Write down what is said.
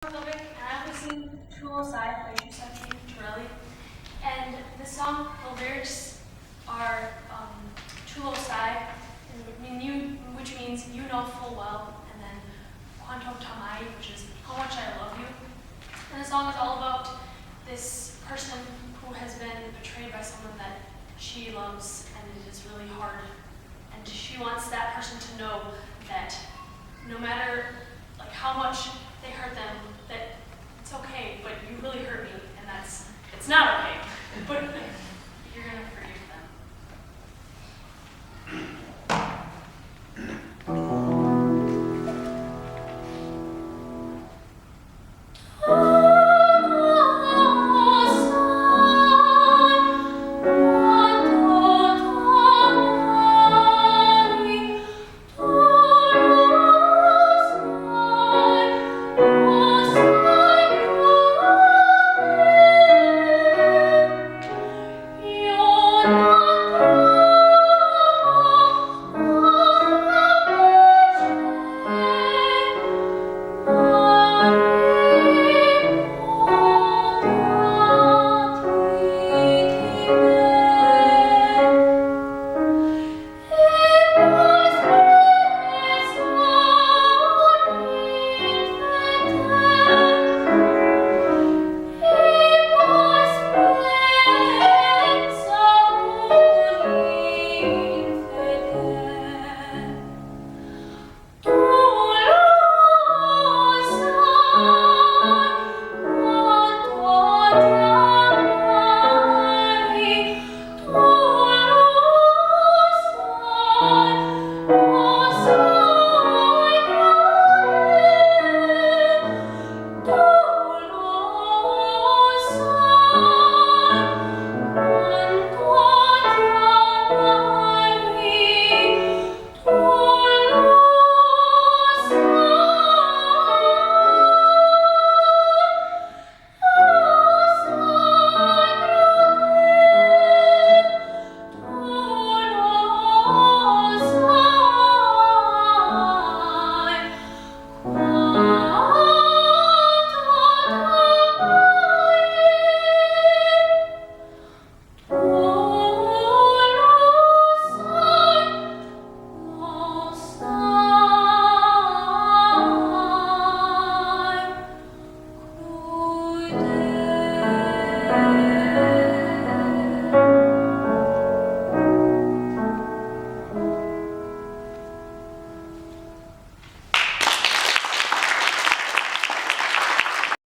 Slovak, and I only sing Side by Giuseppe Torelli. And the song, the lyrics are Side, which means you know full well, and then Quanto Tamai, which is how much I love you. And the song is all about this person who has been betrayed by someone that she loves, and it is really hard. And she wants that person to know that no matter how much they hurt them,